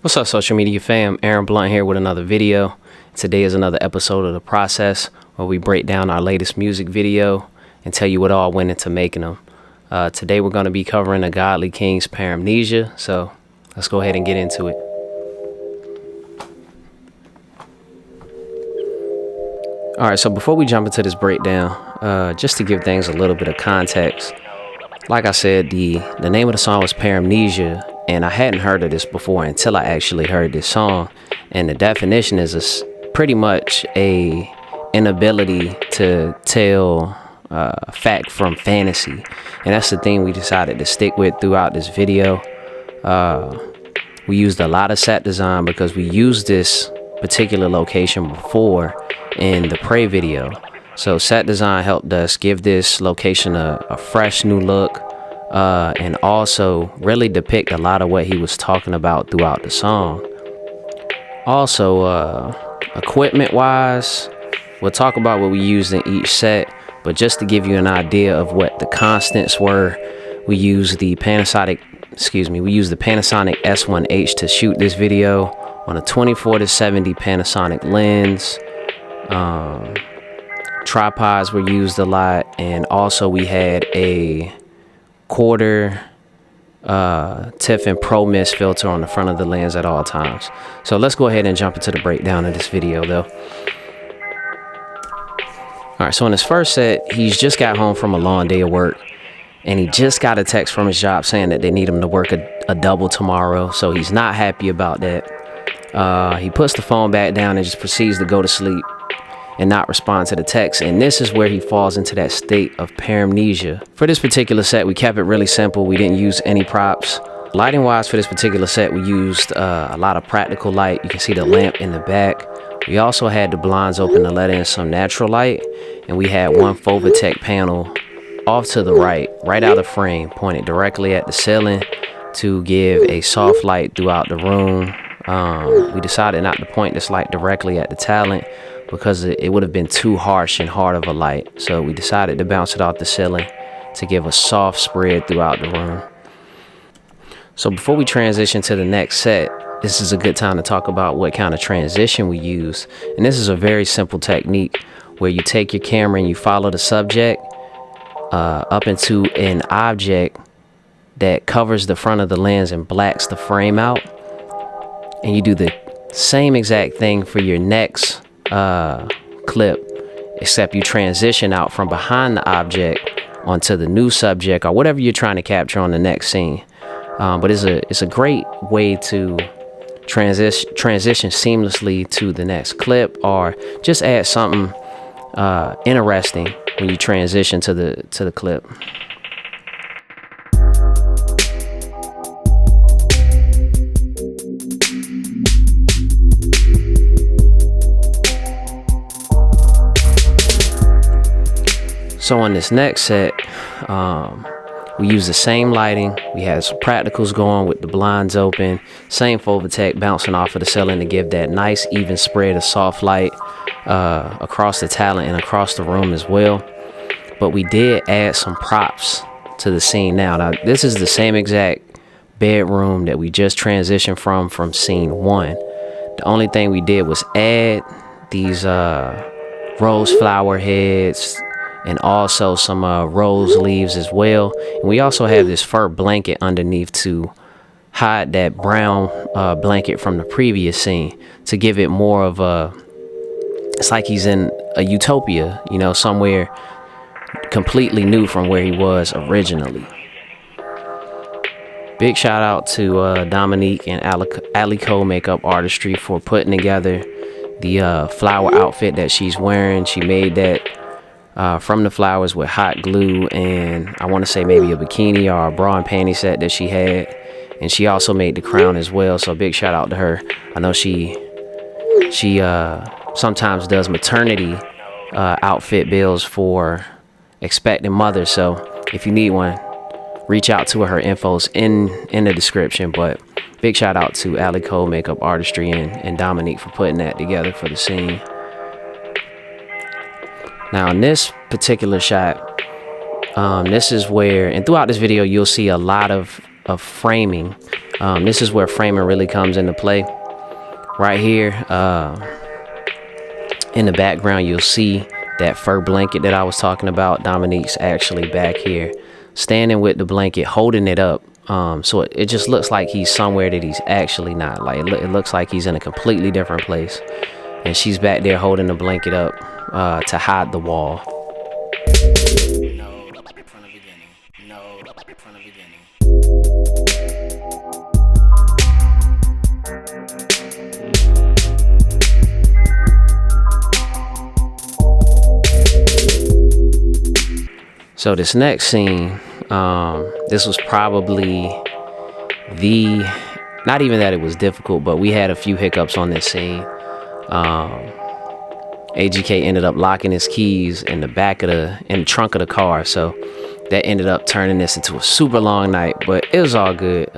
What's up, social media fam? Aaron Blunt here with another video. Today is another episode of The Process where we break down our latest music video and tell you what all went into making them. Today we're going to be covering the Godly King's Paramnesia, so let's go ahead and get into it. Alright, so before we jump into this breakdown, just to give things a little bit of context, like I said, the name of the song was Paramnesia, and I hadn't heard of this before until I actually heard this song. And the definition is pretty much a inability to tell fact from fantasy, and that's the thing we decided to stick with throughout this video. We used a lot of set design because we used this particular location before in the Pray video. So set design helped us give this location a fresh new look, and also really depict a lot of what he was talking about throughout the song. Also, equipment wise, we'll talk about what we used in each set, but just to give you an idea of what the constants were, we used the Panasonic S1H to shoot this video on a 24-70 Panasonic lens. Tripods were used a lot, and also we had a quarter Tiffin Pro Mist filter on the front of the lens at all times. So let's go ahead and jump into the breakdown of this video though. Alright, so in his first set, he's just got home from a long day of work, and he just got a text from his job saying that they need him to work a double tomorrow, so he's not happy about that. He puts the phone back down and just proceeds to go to sleep and not respond to the text, and this is where he falls into that state of paramnesia. For this particular set, we kept it really simple. We didn't use any props. Lighting wise, for this particular set, we used a lot of practical light. You can see the lamp in the back. We also had the blinds open to let in some natural light, and we had one Fovatech panel off to the right out of frame, pointed directly at the ceiling to give a soft light throughout the room. We decided not to point this light directly at the talent because it would have been too harsh and hard of a light. So we decided to bounce it off the ceiling to give a soft spread throughout the room. So before we transition to the next set, this is a good time to talk about what kind of transition we use. And this is a very simple technique where you take your camera and you follow the subject up into an object that covers the front of the lens and blacks the frame out. And you do the same exact thing for your next clip, except you transition out from behind the object onto the new subject or whatever you're trying to capture on the next scene. But it's a great way to transition seamlessly to the next clip, or just add something interesting when you transition to the clip. So on this next set, we used the same lighting. We had some practicals going with the blinds open, same Fovatech bouncing off of the ceiling to give that nice even spread of soft light across the talent and across the room as well. But we did add some props to the scene. Now this is the same exact bedroom that we just transitioned from scene 1. The only thing we did was add these rose flower heads and also some rose leaves as well. And we also have this fur blanket underneath to hide that brown blanket from the previous scene, to give it more of it's like he's in a utopia, you know, somewhere completely new from where he was originally. Big shout out to Domonique and Alicolemakeupartistry for putting together the flower outfit that she's wearing. She made that from the flowers with hot glue, and I want to say maybe a bikini or a bra and panty set that she had, and she also made the crown as well. So big shout out to her. I know she sometimes does maternity outfit builds for expecting mothers, so if you need one, reach out to her. Her info's in the description. But big shout out to Alicolemakeupartistry and Domonique for putting that together for the scene. Now in this particular shot, this is where, and throughout this video, you'll see a lot of of framing. This is where framing really comes into play. Right here, in the background, you'll see that fur blanket that I was talking about. Domonique's actually back here, standing with the blanket, holding it up. So it just looks like he's somewhere that he's actually not. Like it looks like he's in a completely different place. And she's back there holding the blanket up to hide the wall. No, from the beginning. No, from the beginning. So this next scene, this was probably not even that it was difficult, but we had a few hiccups on this scene. A.G.K ended up locking his keys in the trunk of the car, so that ended up turning this into a super long night, but it was all good.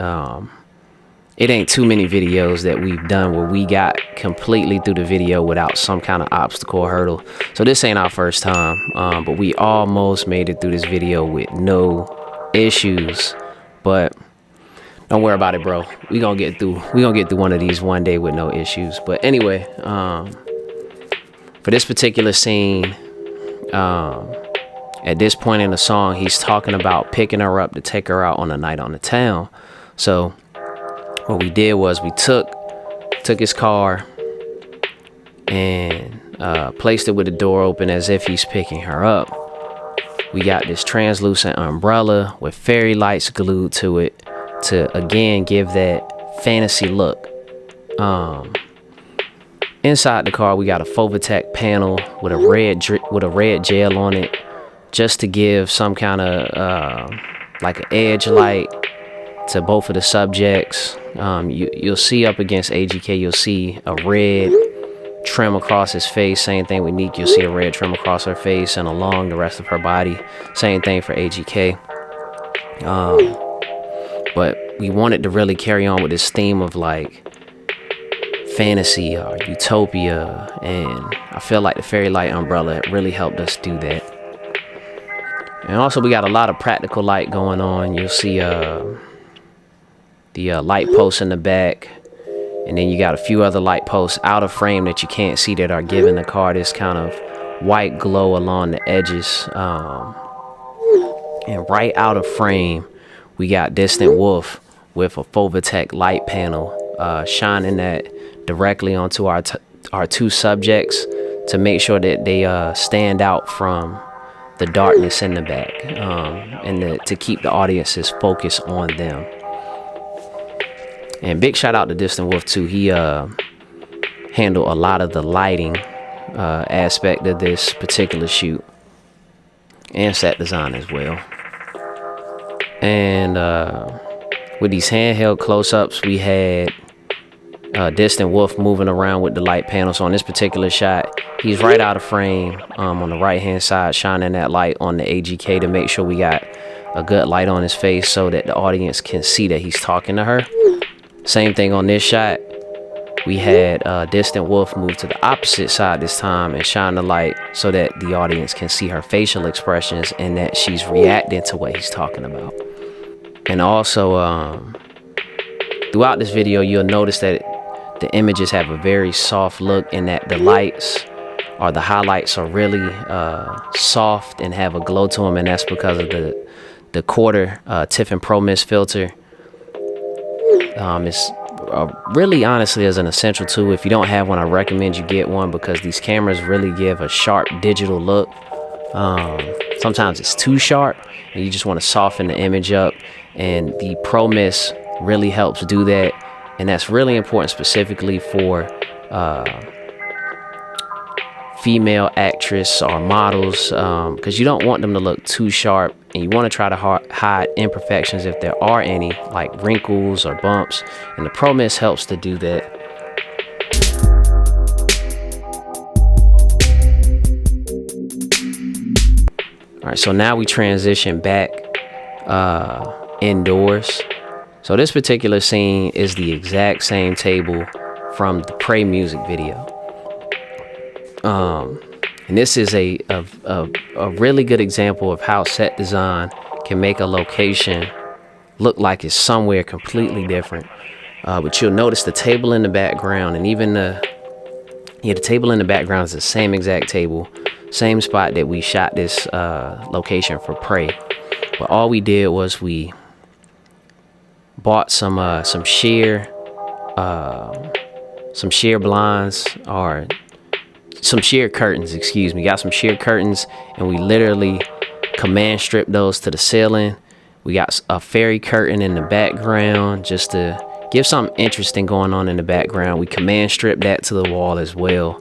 It ain't too many videos that we've done where we got completely through the video without some kind of obstacle or hurdle. So this ain't our first time, but we almost made it through this video with no issues. But don't worry about it, bro. We gonna get through one of these one day with no issues. But anyway, for this particular scene, at this point in the song, he's talking about picking her up to take her out on a night on the town. So what we did was we took his car and placed it with the door open as if he's picking her up. We got this translucent umbrella with fairy lights glued to it to again give that fantasy look. Inside the car, we got a Fovatech panel with a red gel on it, just to give some kind of like an edge light to both of the subjects. You'll see up against A.G.K, you'll see a red trim across his face. Same thing with Nique, you'll see a red trim across her face and along the rest of her body. Same thing for A.G.K. But we wanted to really carry on with this theme of like fantasy or utopia, and I feel like the fairy light umbrella really helped us do that. And also we got a lot of practical light going on. You'll see the light posts in the back, and then you got a few other light posts out of frame that you can't see that are giving the car this kind of white glow along the edges. And right out of frame, we got Distantwolff with a Fovatech light panel shining that directly onto our two subjects to make sure that they stand out from the darkness in the back, and to keep the audience's focus on them. And big shout out to Distantwolff too. He handled a lot of the lighting aspect of this particular shoot, and set design as well. And with these handheld close-ups, we had Distantwolff moving around with the light panel. So on this particular shot, he's right out of frame on the right hand side, shining that light on the A.G.K to make sure we got a good light on his face so that the audience can see that he's talking to her. Same thing on this shot. We had Distantwolff move to the opposite side this time and shine the light so that the audience can see her facial expressions and that she's reacting to what he's talking about. And also, throughout this video, you'll notice that the images have a very soft look, in that the lights or the highlights are really soft and have a glow to them, and that's because of the quarter Tiffin Pro Mist filter. It's really honestly is an essential tool. If you don't have one, I recommend you get one, because these cameras really give a sharp digital look. Sometimes it's too sharp and you just want to soften the image up, and the Pro Mist really helps do that. And that's really important specifically for female actress or models, because you don't want them to look too sharp, and you want to try to hide imperfections if there are any, like wrinkles or bumps, and the Pro Mist helps to do that. All right, so now we transition back indoors. So this particular scene is the exact same table from the Pray music video. And this is a really good example of how set design can make a location look like it's somewhere completely different. But you'll notice the table in the background, and even the table in the background is the same exact table, same spot that we shot this location for Prey. But all we did was we bought some sheer blinds, or some sheer curtains, excuse me. Got some sheer curtains, and we literally command stripped those to the ceiling. We got a fairy curtain in the background just to give something interesting going on in the background. We command stripped that to the wall as well.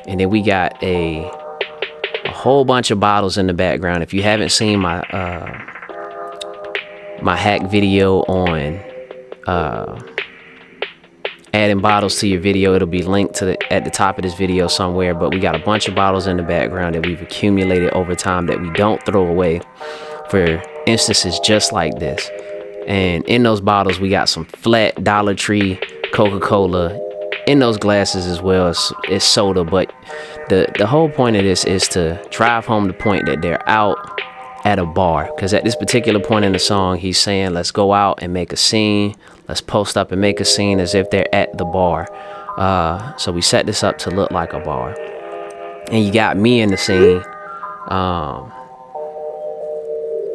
And then we got a whole bunch of bottles in the background. If you haven't seen my hack video on adding bottles to your video, it'll be linked at the top of this video somewhere. But we got a bunch of bottles in the background that we've accumulated over time that we don't throw away for instances just like this. And in those bottles, we got some flat Dollar Tree Coca-Cola in those glasses as well as it's soda. But the whole point of this is to drive home the point that they're out at a bar. Because at this particular point in the song, he's saying, let's go out and make a scene. Let's post up and make a scene as if they're at the bar. So we set this up to look like a bar. And you got me in the scene.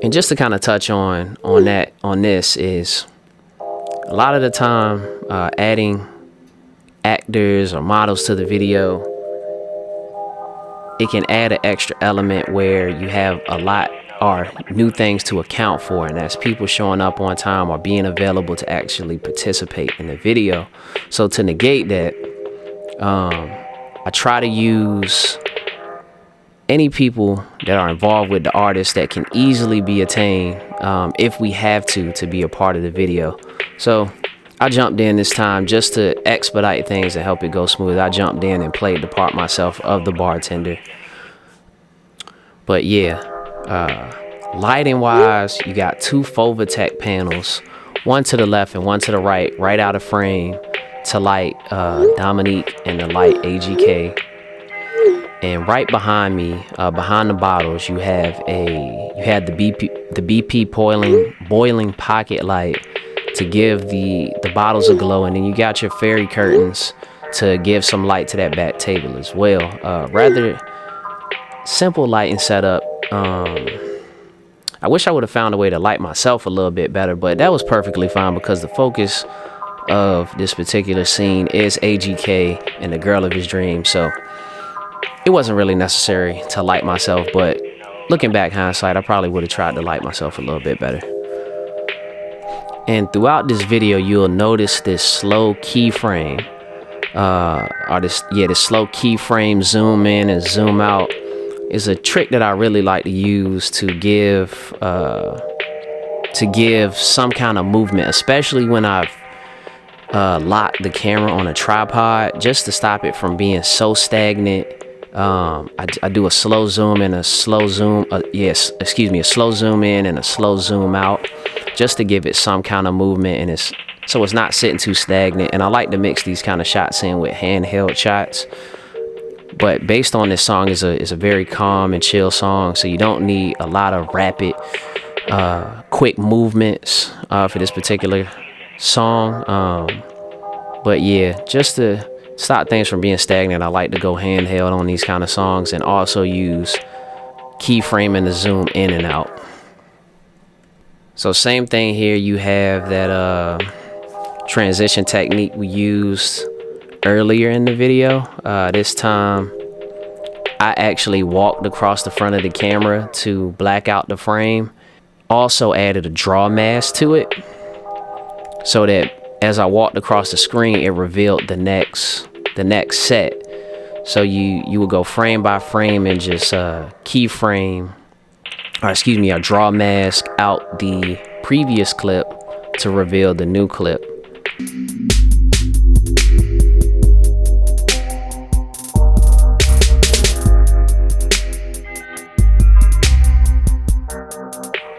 And just to kind of touch on this is a lot of the time adding actors or models to the video, it can add an extra element where you have a lot or new things to account for, and that's people showing up on time or being available to actually participate in the video. So to negate that, I try to use any people that are involved with the artist that can easily be attained if we have to be a part of the video. So I jumped in this time just to expedite things and help it go smooth. I jumped in and played the part myself of the bartender. But yeah, lighting wise, you got two Fovatech panels, one to the left and one to the right out of frame to light Domonique and the light A.G.K. And right behind me, behind the bottles, you had the BP boiling pocket light to give the bottles a glow, and then you got your fairy curtains to give some light to that back table as well. Rather simple lighting setup. I wish I would have found a way to light myself a little bit better, but that was perfectly fine because the focus of this particular scene is A.G.K. and the girl of his dreams. So it wasn't really necessary to light myself, but looking back hindsight, I probably would have tried to light myself a little bit better. And throughout this video, you'll notice this slow keyframe, this slow keyframe zoom in and zoom out is a trick that I really like to use to give some kind of movement, especially when I've locked the camera on a tripod, just to stop it from being so stagnant. I do a slow zoom and a slow zoom, a slow zoom in and a slow zoom out, just to give it some kind of movement, and so it's not sitting too stagnant. And I like to mix these kind of shots in with handheld shots. But based on this song, is a very calm and chill song, so you don't need a lot of rapid, quick movements for this particular song. But yeah, just to stop things from being stagnant, I like to go handheld on these kind of songs and also use keyframing to zoom in and out. So same thing here, you have that transition technique we used earlier in the video. This time I actually walked across the front of the camera to black out the frame. Also added a draw mask to it so that as I walked across the screen, it revealed the next set. So you would go frame by frame and just keyframe, or excuse me, a draw mask out the previous clip to reveal the new clip.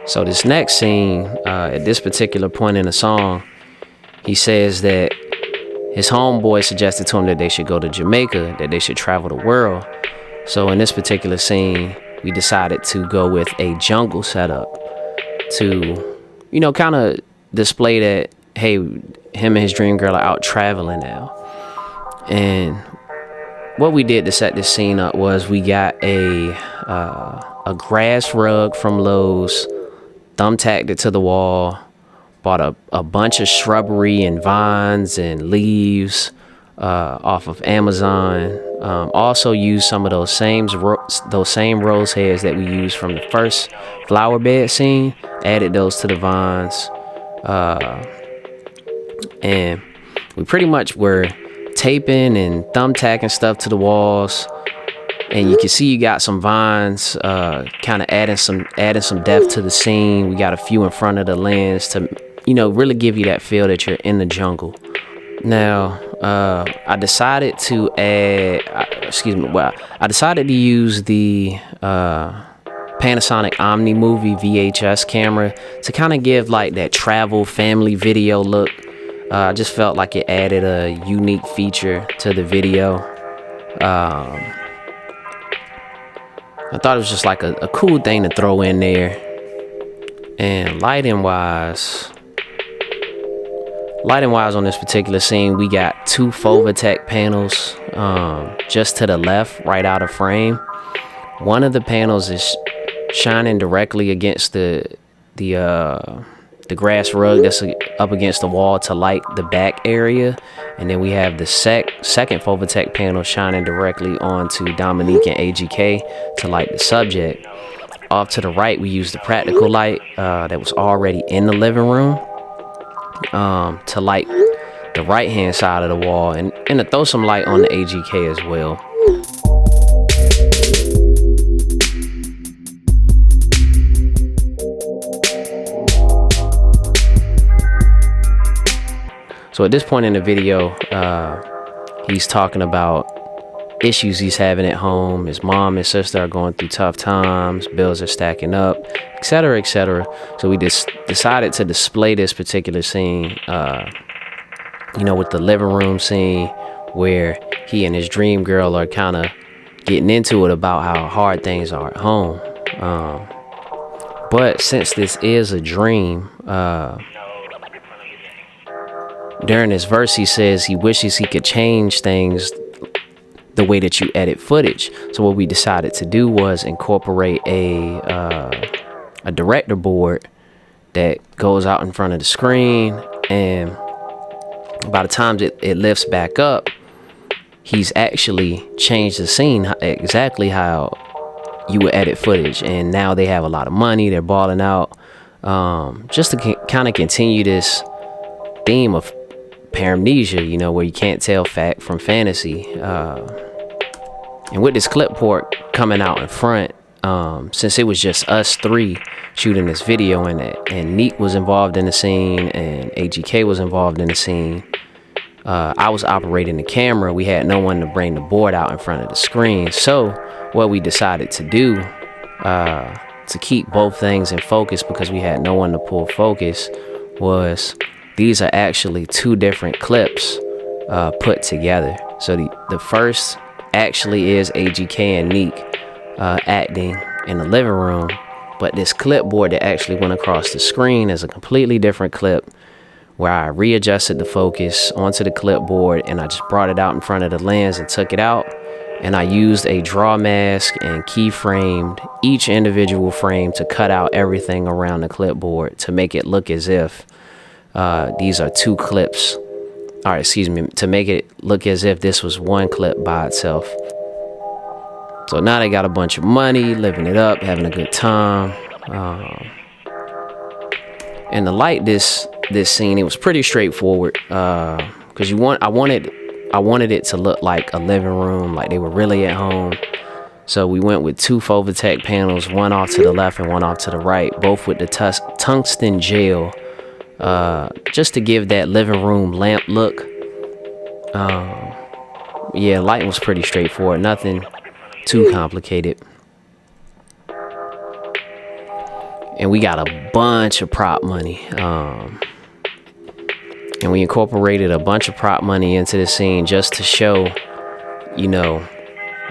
So this next scene, at this particular point in the song, he says that his homeboy suggested to him that they should go to Jamaica, that they should travel the world. So in this particular scene, we decided to go with a jungle setup to you know, kind of display that, hey, him and his dream girl are out traveling now. And what we did to set this scene up was we got a grass rug from Lowe's, thumbtacked it to the wall, bought a bunch of shrubbery and vines and leaves off of Amazon. Also used some of those same rose heads that we used from the first flower bed scene, added those to the vines, and we pretty much were taping and thumbtacking stuff to the walls. And you can see you got some vines, kind of adding some depth to the scene. We got a few in front of the lens to, you know, really give you that feel that you're in the jungle. Now, I decided to use the Panasonic Omni Movie VHS camera to kind of give like that travel family video look. I just felt like it added a unique feature to the video. I thought it was just like a cool thing to throw in there. And lighting wise on this particular scene, we got 2 Fovatech panels just to the left, right out of frame. One of the panels is shining directly against the grass rug that's up against the wall to light the back area, and then we have the second Fovatech panel shining directly onto Domonique and A.G.K to light the subject. Off to the right, we used the practical light that was already in the living room to light the right hand side of the wall, and to throw some light on the A.G.K as well. So at this point in the video, he's talking about issues he's having at home. His mom and sister are going through tough times. Bills are stacking up, etc., etc. So we just decided to display this particular scene, you know, with the living room scene where he and his dream girl are kind of getting into it about how hard things are at home. But since this is a dream, during this verse, he says he wishes he could change things the way that you edit footage. So what we decided to do was incorporate a director board that goes out in front of the screen, and by the time it lifts back up, he's actually changed the scene exactly how you would edit footage. And now they have a lot of money, they're balling out, just to kind of continue this theme of Paramnesia, you know, where you can't tell fact from fantasy. And with this clipboard coming out in front, since it was just us 3 shooting this video, and Neek was involved in the scene and A.G.K was involved in the scene, I was operating the camera. We had no one to bring the board out in front of the screen. So what we decided to do to keep both things in focus, because we had no one to pull focus, was these are actually 2 different clips put together. So the first actually is A.G.K and Neek acting in the living room, but this clipboard that actually went across the screen is a completely different clip where I readjusted the focus onto the clipboard, and I just brought it out in front of the lens and took it out, and I used a draw mask and keyframed each individual frame to cut out everything around the clipboard to make it look as if these are 2 clips, to make it look as if this was 1 clip by itself. So now they got a bunch of money, living it up, having a good time. And to light this scene, it was pretty straightforward, because I wanted it to look like a living room, like they were really at home. So we went with 2 Fovatech panels, one off to the left and one off to the right, both with the tungsten gel, just to give that living room lamp look. Yeah, lighting was pretty straightforward, nothing too complicated. And we got a bunch of prop money, and we incorporated a bunch of prop money into the scene just to show, you know,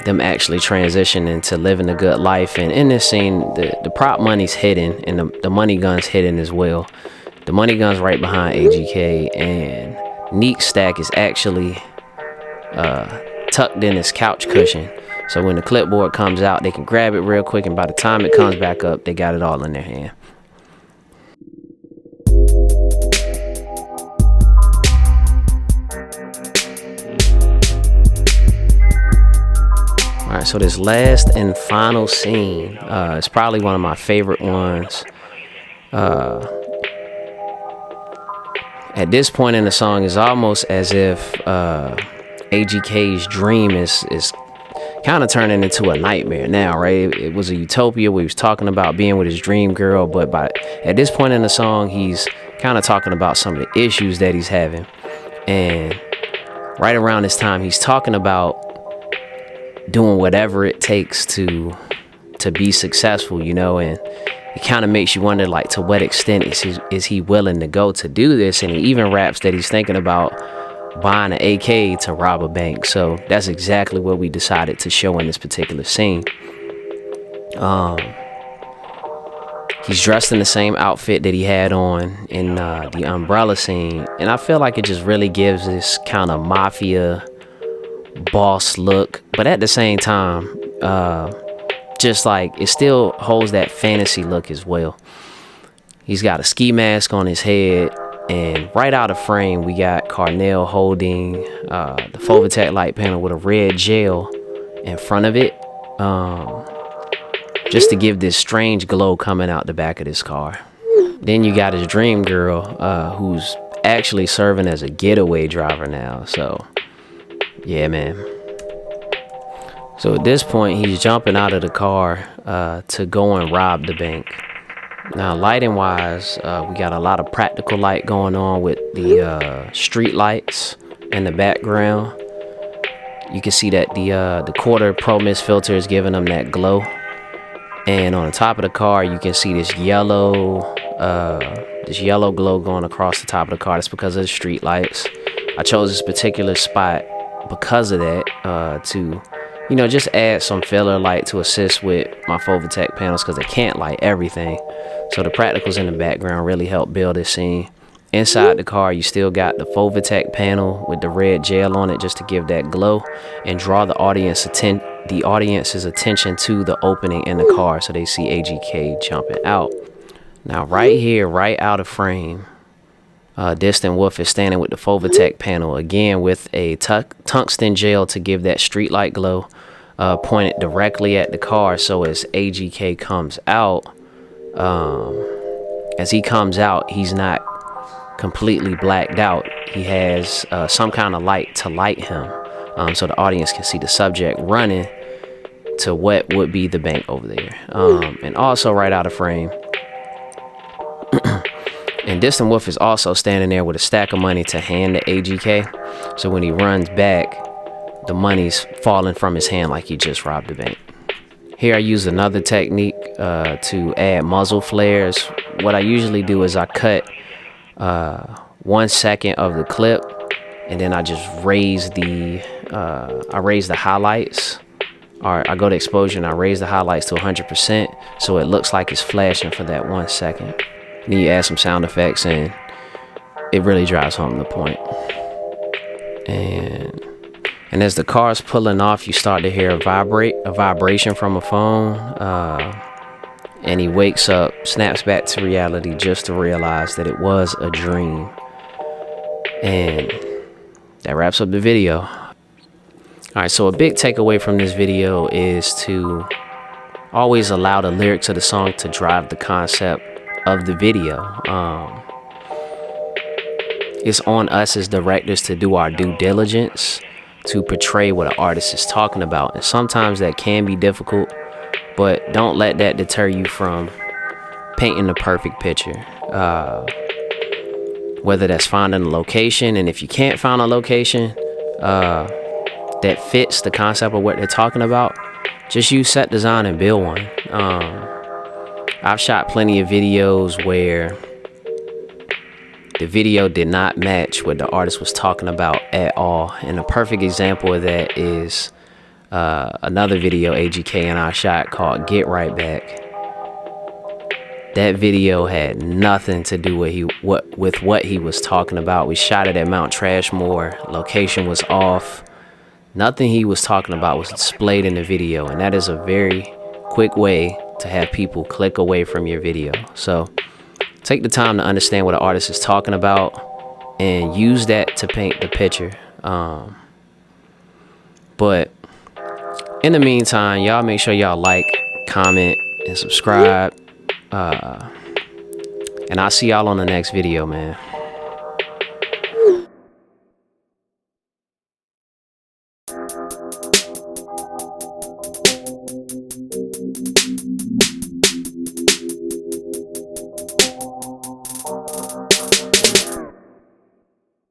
them actually transitioning to living a good life. And in this scene, the prop money's hidden, and the money gun's hidden as well. The money gun's right behind A.G.K, and Neek's stack is actually tucked in his couch cushion. So when the clipboard comes out, they can grab it real quick, and by the time it comes back up, they got it all in their hand. All right, so this last and final scene is probably one of my favorite ones. At this point in the song, it's almost as if A.G.K's dream is kind of turning into a nightmare now, right? It was a utopia where he was talking about being with his dream girl, but at this point in the song, he's kind of talking about some of the issues that he's having. And right around this time, he's talking about doing whatever it takes to be successful, you know, and it kind of makes you wonder, like, to what extent is he willing to go to do this? And he even raps that he's thinking about buying an AK to rob a bank. So that's exactly what we decided to show in this particular scene. He's dressed in the same outfit that he had on in the umbrella scene, and I feel like it just really gives this kind of mafia boss look, but at the same time, just like it still holds that fantasy look as well. He's got a ski mask on his head, and right out of frame we got Carnell holding the Fovatech light panel with a red gel in front of it, just to give this strange glow coming out the back of this car. Then you got his dream girl, who's actually serving as a getaway driver now. So yeah, man. So at this point, he's jumping out of the car to go and rob the bank. Now, lighting wise, we got a lot of practical light going on with the street lights in the background. You can see that the quarter pro mist filter is giving them that glow. And on the top of the car, you can see this yellow glow going across the top of the car. That's because of the street lights. I chose this particular spot because of that, to, you know, just add some filler light to assist with my Fovatech panels, because they can't light everything. So the practicals in the background really help build this scene. Inside the car, you still got the Fovatech panel with the red gel on it, just to give that glow and draw the audience's attention to the opening in the car, so they see A.G.K jumping out. Now right here, right out of frame, Distantwolff is standing with the Fovatech panel, again with a tungsten gel to give that street light glow, pointed directly at the car. So as A.G.K comes out, he's not completely blacked out. He has some kind of light to light him, so the audience can see the subject running to what would be the bank over there. And also right out of frame, and Distantwolff is also standing there with a stack of money to hand to A.G.K. So when he runs back, the money's falling from his hand like he just robbed the bank. Here I use another technique to add muzzle flares. What I usually do is I cut 1 second of the clip, and then I just raise the highlights, or I go to exposure and I raise the highlights to 100%, so it looks like it's flashing for that 1 second. Then you add some sound effects, and it really drives home the point. And as the car's pulling off, you start to hear a vibration from a phone, and he wakes up, snaps back to reality, just to realize that it was a dream. And that wraps up the video. All right, so a big takeaway from this video is to always allow the lyrics of the song to drive the concept of the video. It's on us as directors to do our due diligence to portray what an artist is talking about, and sometimes that can be difficult, but don't let that deter you from painting the perfect picture. Whether that's finding a location, and if you can't find a location that fits the concept of what they're talking about, just use set design and build one. I've shot plenty of videos where the video did not match what the artist was talking about at all, and a perfect example of that is another video AGK and I shot called Get Right Back. That video had nothing to do with what he was talking about. We shot it at Mount Trashmore. Location was off. Nothing he was talking about was displayed in the video, and that is a very quick way to have people click away from your video. So take the time to understand what an artist is talking about and use that to paint the picture. But in the meantime, y'all make sure y'all like, comment, and subscribe. And I'll see y'all on the next video, man.